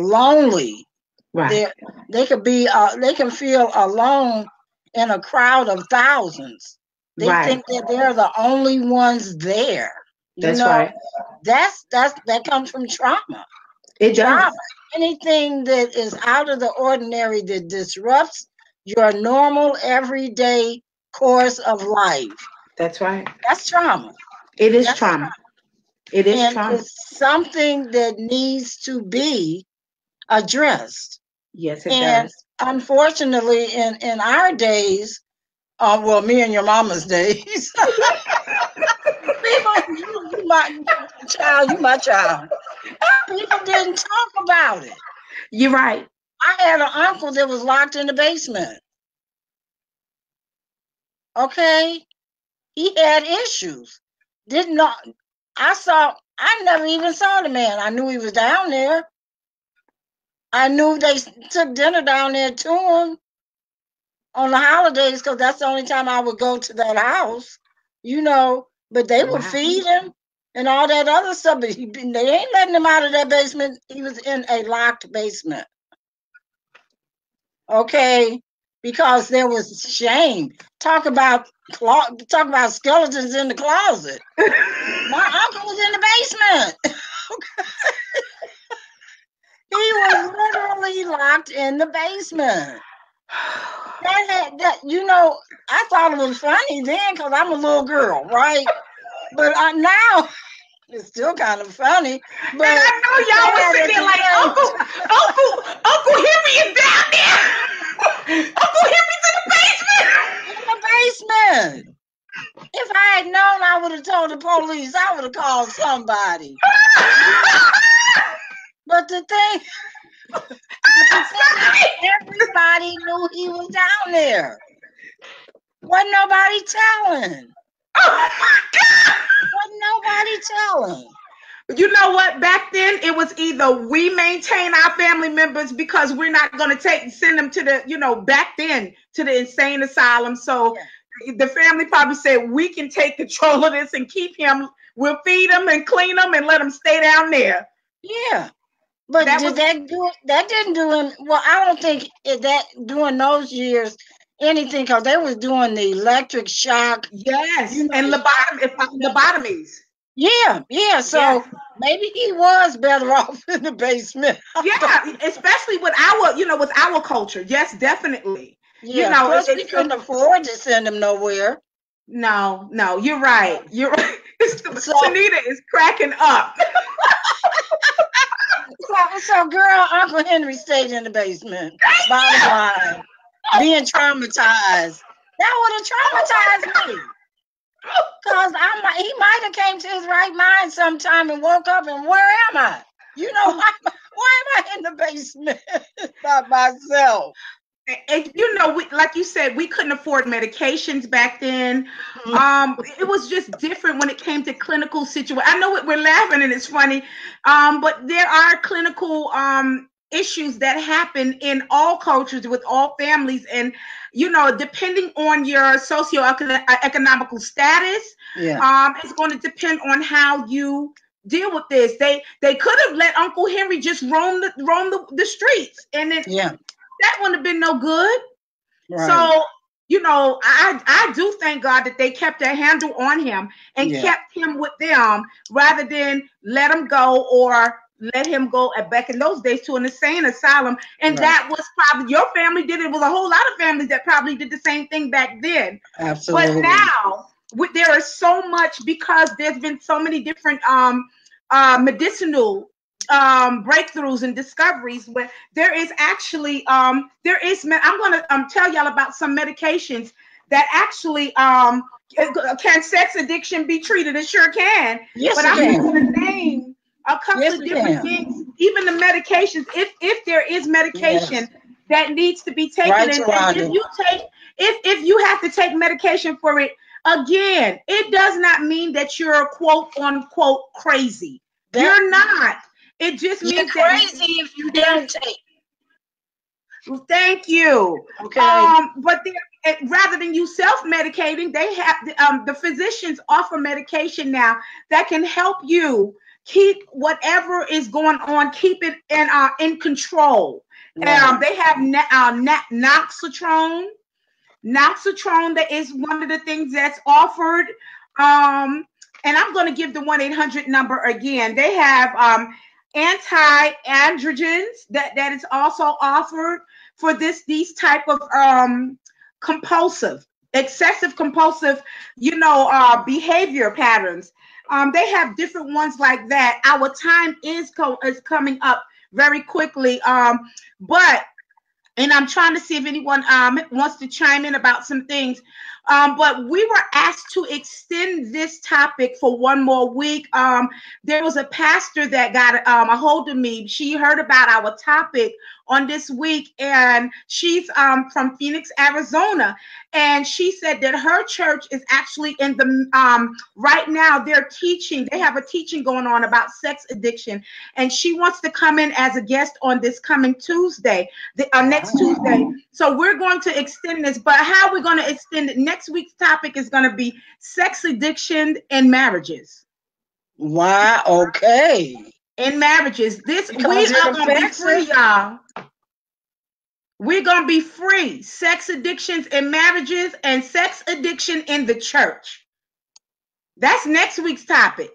lonely. Right. They can feel alone in a crowd of thousands. They think that they're the only ones there. That's right. That comes from trauma. It does. anything that is out of the ordinary that disrupts your normal everyday course of life. That's right. That's trauma. It is That's trauma. It is and trauma. it's something that needs to be addressed. Yes, it And does. unfortunately, in our days, well, me and your mama's days, people, you my child. People didn't talk about it. You're right. I had an uncle that was locked in the basement. Okay, he had issues. Didn't know. I never even saw the man. I knew he was down there. I knew they took dinner down there to him on the holidays because that's the only time I would go to that house, but they would Wow. feed him and all that other stuff. But they ain't letting him out of that basement. He was in a locked basement. Okay, because there was shame. Talk about skeletons in the closet. My uncle was in the basement. He was literally locked in the basement. I thought it was funny then because I'm a little girl, right? But now it's still kind of funny. But and I know y'all was sitting there like, Uncle Henry is down there. Uncle Henry's in the basement. In the basement. If I had known, I would have told the police. I would have called somebody. But the thing, everybody knew he was down there. Wasn't nobody telling. Oh my God! Wasn't nobody telling. You know what? Back then, it was either we maintain our family members because we're not going to send them to the, back then to the insane asylum. So the family probably said, we can take control of this and keep him. We'll feed him and clean him and let him stay down there. Yeah. But that didn't do him. Well, I don't think that during those years anything, because they was doing the electric shock. Yes, and lobotomies. Yeah. So maybe he was better off in the basement. Yeah, especially with our culture. Yes, definitely. Yeah, plus we couldn't afford to send him nowhere. No, you're right. You're right. Tanita is cracking up. So, girl, Uncle Henry stayed in the basement. Bottom line, being traumatized. That would have traumatized me. Because he might have came to his right mind sometime and woke up and where am I? Why am I in the basement by myself? And like you said, we couldn't afford medications back then. It was just different when it came to clinical situations. I know we're laughing and it's funny, but there are clinical issues that happen in all cultures with all families, and depending on your socioeconomical status, it's going to depend on how you deal with this. They could have let Uncle Henry just roam the streets, and then that wouldn't have been no good. Right. So, I do thank God that they kept their handle on him and kept him with them rather than let him go or let him go back in those days to an insane asylum. And that was probably your family did it. It was a whole lot of families that probably did the same thing back then. Absolutely. But now there is so much because there's been so many different medicinal breakthroughs and discoveries where there is actually I'm going to tell y'all about some medications that actually can sex addiction be treated? It sure can. Yes, but I'm going to name a couple of different things, even the medications, if there is medication that needs to be taken. And if you have to take medication for it, again, it does not mean that you're quote unquote crazy. You're not. It just means you're crazy if you don't take. Thank you. Okay. But rather than you self-medicating, they have the physicians offer medication now that can help you keep whatever is going on, keep it in control. Right. They have Noxatrone. Noxatrone, that is one of the things that's offered. And I'm going to give the 1-800 number again. They have anti-androgens that is also offered for these type of compulsive, excessive compulsive, behavior patterns. They have different ones like that. Our time is coming up very quickly, but and I'm trying to see if anyone wants to chime in about some things. But we were asked to extend this topic for one more week. There was a pastor that got a hold of me. She heard about our topic on this week, and she's from Phoenix, Arizona. And she said that her church is actually in the right now they're teaching. They have a teaching going on about sex addiction, and she wants to come in as a guest on this coming Tuesday, next Tuesday. So we're going to extend this, but how we're going to extend it? Next week's topic is going to be sex addiction in marriages. Wow. Okay. In marriages, we are going to be free, y'all. We're going to be free. Sex addictions in marriages and sex addiction in the church. That's next week's topic.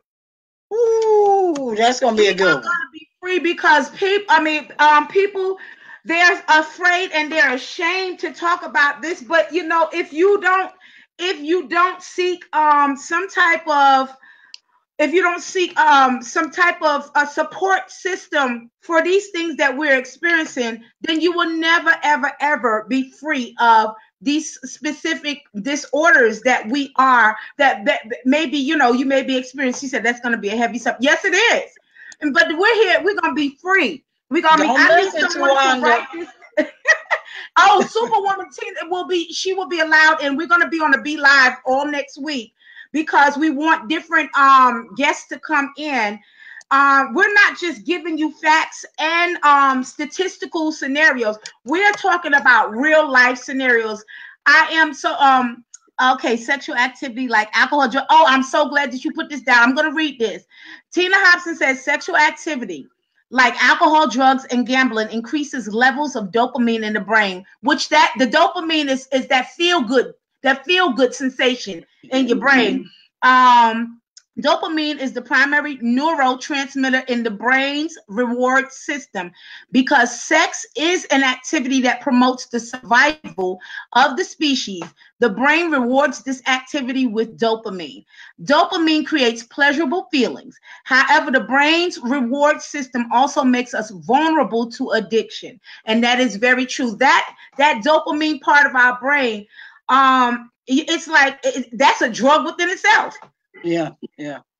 Ooh, that's going to be a good one. Going to be free because people, they're afraid and they're ashamed to talk about this. But if you don't seek some type of a support system for these things that we're experiencing, then you will never, ever, ever be free of these specific disorders that maybe, you may be experiencing. She said that's going to be a heavy subject. Yes, it is. But we're here. We're going to be free. We're going to be, I need someone to write this. Oh, Superwoman Tina she will be allowed, and we're going to be on the Be Live all next week, because we want different guests to come in. We're not just giving you facts and statistical scenarios. We're talking about real life scenarios. I am so okay, sexual activity like alcohol, drug. Oh, I'm so glad that you put this down. I'm going to read this. Tina Hobson says sexual activity like alcohol, drugs, and gambling increases levels of dopamine in the brain, which the dopamine is that feel good sensation in your brain. Dopamine is the primary neurotransmitter in the brain's reward system. Because sex is an activity that promotes the survival of the species, the brain rewards this activity with dopamine. Dopamine creates pleasurable feelings. However, the brain's reward system also makes us vulnerable to addiction. And that is very true. That dopamine part of our brain, it's like that's a drug within itself. Yeah.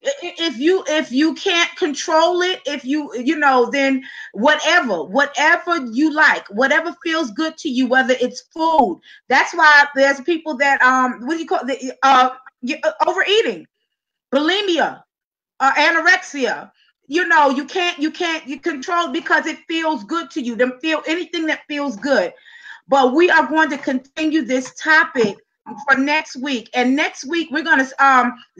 If you can't control it, then whatever you like, whatever feels good to you, whether it's food. That's why there's people that what do you call overeating, bulimia, anorexia. You can't control because it feels good to you. Them feel anything that feels good. But we are going to continue this topic for next week. And next week, we're going to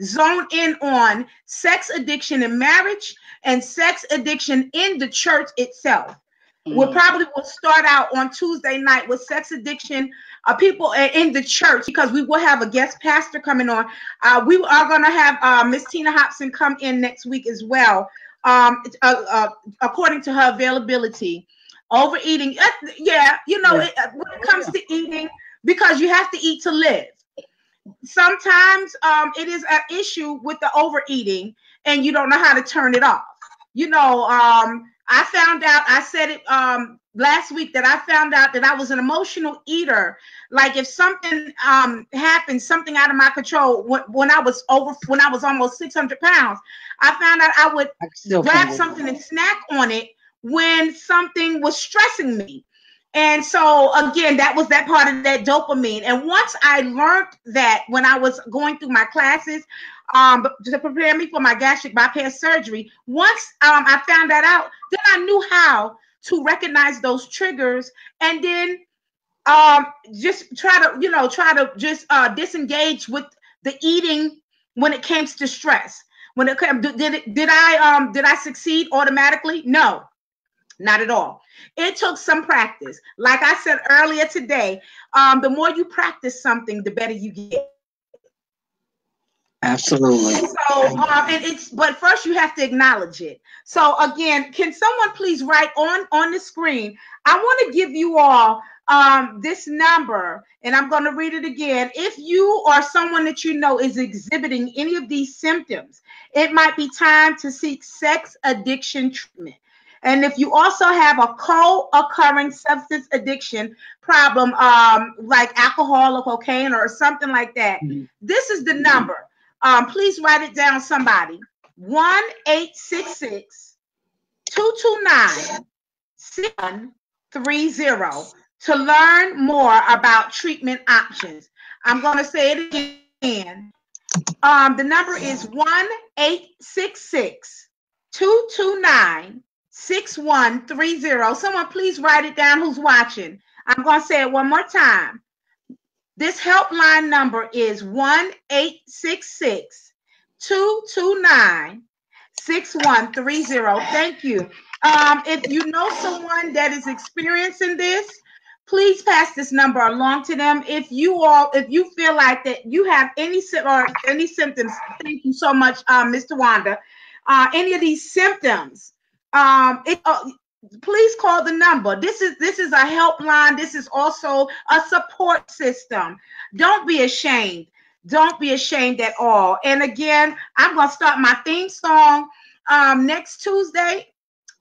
zone in on sex addiction in marriage and sex addiction in the church itself. We probably will start out on Tuesday night with sex addiction people in the church, because we will have a guest pastor coming on. We are going to have Miss Tina Hobson come in next week as well, according to her availability. Overeating, when it comes to eating, because you have to eat to live. Sometimes it is an issue with the overeating, and you don't know how to turn it off. I found out, I said it last week, that I found out that I was an emotional eater. Like if something happened, something out of my control, when I was almost 600 pounds, I found out I would grab something and snack on it when something was stressing me. And so again, that was that part of that dopamine. And once I learned that, when I was going through my classes to prepare me for my gastric bypass surgery, once I found that out, then I knew how to recognize those triggers, and then just try to disengage with the eating when it comes to stress. When it came, did I succeed automatically? No. Not at all. It took some practice. Like I said earlier today, the more you practice something, the better you get. Absolutely. So, but first you have to acknowledge it. So again, can someone please write on the screen? I want to give you all this number, and I'm going to read it again. If you or someone that you know is exhibiting any of these symptoms, it might be time to seek sex addiction treatment. And if you also have a co-occurring substance addiction problem, like alcohol or cocaine or something like that, this is the number. Please write it down, somebody. 1-866-229-6130 to learn more about treatment options. I'm going to say it again. The number is 1-866-229-6130. Someone please write it down who's watching. I'm going to say it one more time. This helpline number is 1-866-229-6130. Thank you. If you know someone that is experiencing this, please pass this number along to them. If you feel like that you have any symptoms, thank you so much, Mr. Wanda. Any of these symptoms, please call the number. This is a helpline. This is also a support system. Don't be ashamed. Don't be ashamed at all. And again, I'm going to start my theme song next Tuesday.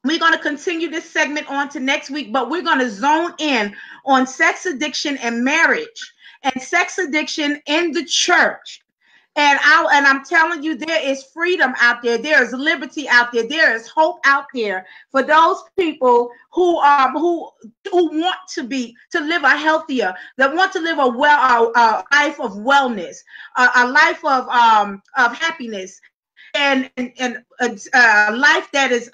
We're going to continue this segment on to next week, but we're going to zone in on sex addiction and marriage and sex addiction in the church. And I'm telling you, there is freedom out there. There is liberty out there. There is hope out there for those people who want to live a healthier, that want to live a life of wellness, a life of happiness, and a life that is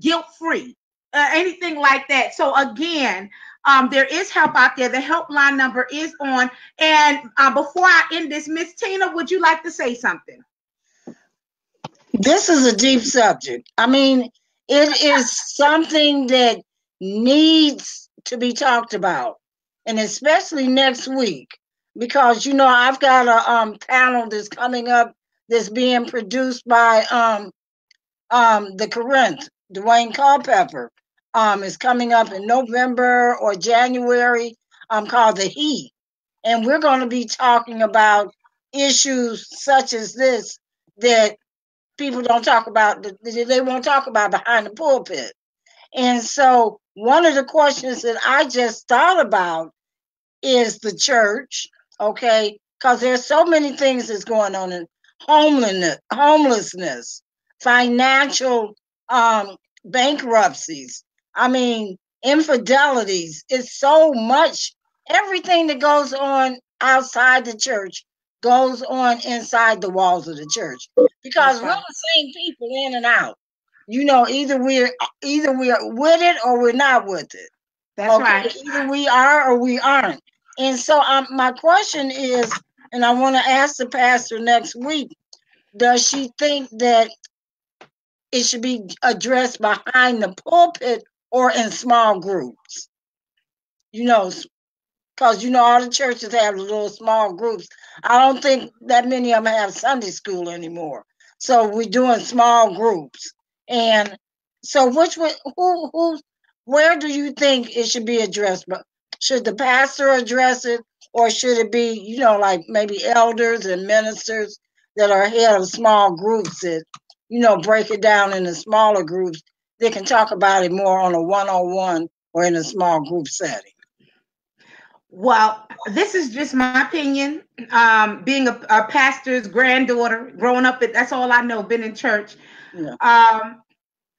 guilt-free, anything like that. So again, there is help out there. The helpline number is on. And before I end this, Miss Tina, would you like to say something? This is a deep subject. I mean, it is something that needs to be talked about, and especially next week, because I've got a panel that's coming up that's being produced by the Corinth, Dwayne Culpepper. Is coming up in November or January, called The Heat. And we're going to be talking about issues such as this that people don't talk about, they won't talk about behind the pulpit. And so one of the questions that I just thought about is the church, okay? Because there's so many things that's going on in homelessness, financial bankruptcies. I mean, infidelities. It's so much. Everything that goes on outside the church goes on inside the walls of the church, because we're the same people in and out. Either we're with it or we're not with it. That's right. Either we are or we aren't. And so my question is, and I want to ask the pastor next week, does she think that it should be addressed behind the pulpit or in small groups? Because all the churches have little small groups. I don't think that many of them have Sunday school anymore. So we're doing small groups. And so where do you think it should be addressed? But should the pastor address it, or should it be, like maybe elders and ministers that are head of small groups that, break it down into smaller groups? They can talk about it more on a one-on-one or in a small group setting. Well, this is just my opinion. Being a pastor's granddaughter, growing up, that's all I know, been in church. Yeah.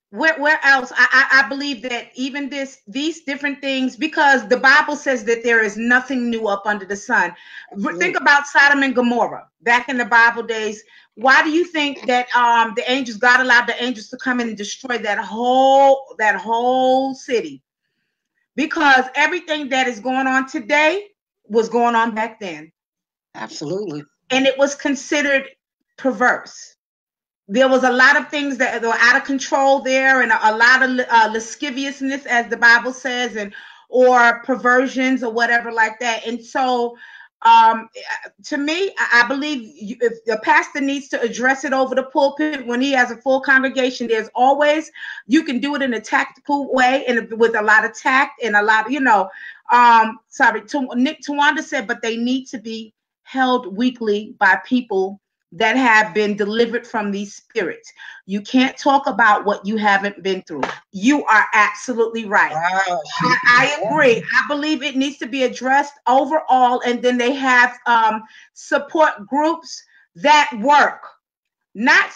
Where else? I believe that even these different things, because the Bible says that there is nothing new up under the sun. Mm-hmm. Think about Sodom and Gomorrah back in the Bible days. Why do you think that God allowed the angels to come in and destroy that whole city? Because everything that is going on today was going on back then. Absolutely. And it was considered perverse. There was a lot of things that were out of control there, and a lot of lasciviousness, as the Bible says, or perversions or whatever like that. And so To me, I believe if the pastor needs to address it over the pulpit when he has a full congregation, there's always, you can do it in a tactical way and with a lot of tact and a lot of, Nick Tawanda said, but they need to be held weekly by people that have been delivered from these spirits. You can't talk about what you haven't been through. You are absolutely right. Wow. I agree. I believe it needs to be addressed overall, and then they have support groups that work, not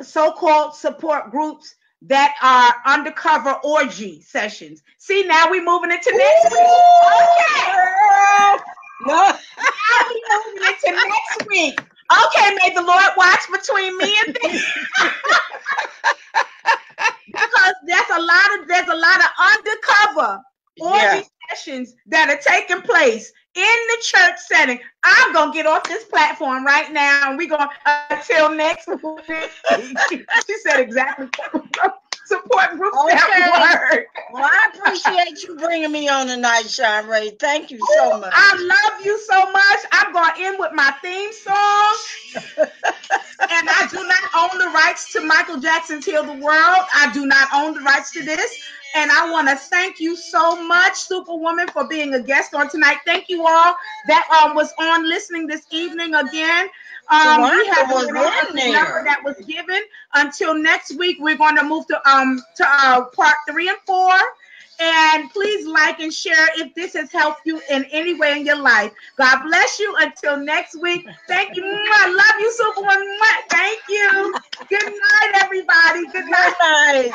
so-called support groups that are undercover orgy sessions. See, now we're moving into next week. Okay. No. Now we're moving into next week. Okay, may the Lord watch between me and this. Because there's a lot of undercover orgy sessions that are taking place in the church setting. I'm gonna get off this platform right now, and we're gonna until next week. She said exactly. Support groups that work. Well, I appreciate you bringing me on tonight, Shanrae. Thank you so much. I love you so much. I'm going to end with my theme song. And I do not own the rights to Michael Jackson's Heal the World. I do not own the rights to this. And I want to thank you so much, Superwoman, for being a guest on tonight. Thank you all that was on listening this evening again. We have the number that was given. Until next week, we're going to move to part 3 and 4. And please like and share if this has helped you in any way in your life. God bless you. Until next week. Thank you. I love you, Superwoman. Thank you. Good night, everybody. Good night.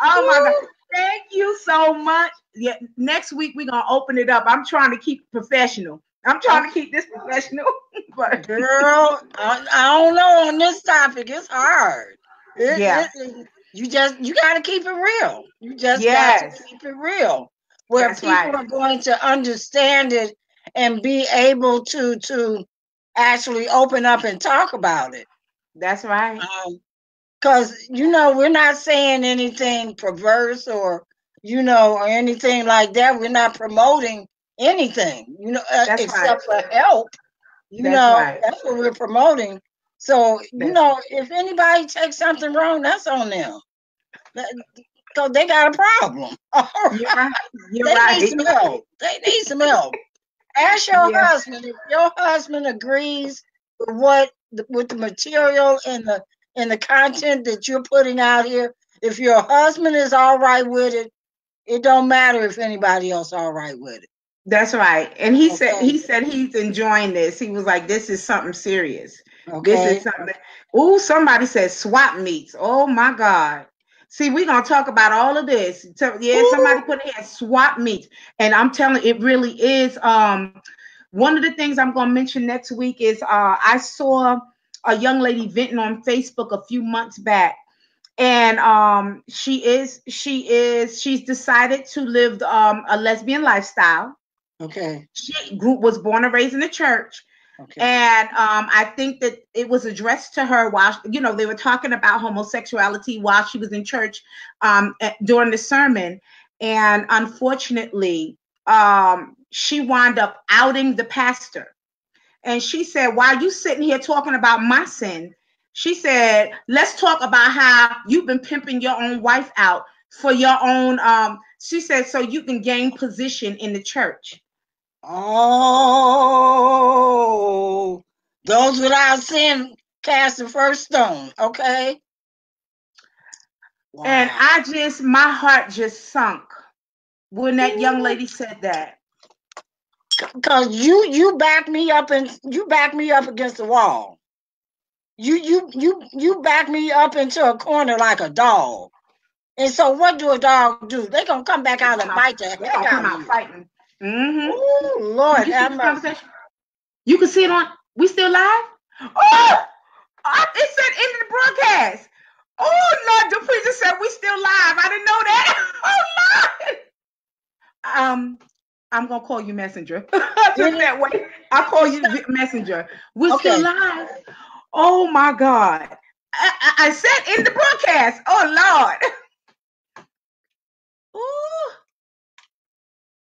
Oh my God. Thank you so much. Yeah, next week we're gonna open it up. I'm trying to keep professional. I'm trying to keep this professional. But girl, I don't know on this topic. It's hard. You gotta keep it real. You just got to keep it real. Where people are going to understand it and be able to actually open up and talk about it. That's right. Because, we're not saying anything perverse or anything like that. We're not promoting anything, except for help. That's what we're promoting. So, if anybody takes something wrong, that's on them. Because they got a problem. You're right. Need some help. They need some help. Ask your husband if your husband agrees with the material and the content that you're putting out here. If your husband is all right with it, it don't matter if anybody else all right with it. That's right. And he said he's enjoying this. He was like, this is something serious. Okay. This is something. Ooh, somebody said swap meets. Oh my God. See, we're gonna talk about all of this. So, somebody put in here swap meets. And I'm telling you, it really is. One of the things I'm gonna mention next week is I saw a young lady venting on Facebook a few months back. And she's decided to live a lesbian lifestyle. Okay. She was born and raised in the church. Okay. And I think that it was addressed to her while, they were talking about homosexuality while she was in church during the sermon. And unfortunately, she wound up outing the pastor. And she said, why are you sitting here talking about my sin? She said, let's talk about how you've been pimping your own wife out for your own, she said, so you can gain position in the church. Oh, those without sin cast the first stone. Okay. Wow. And my heart just sunk when that young lady said that. Because you back me up against the wall. You back me up into a corner like a dog. And so what do a dog do? They're gonna come back out and bite the heck out of you. Fighting. Mm-hmm. Oh, Lord, you can see it on. We still live? Oh, it said end of the broadcast. Oh Lord, the preacher said we still live. I didn't know that. Oh Lord. I'm gonna call you Messenger. Just that way. I'll call you Messenger. We're still live. Oh my God. I said in the broadcast. Oh Lord.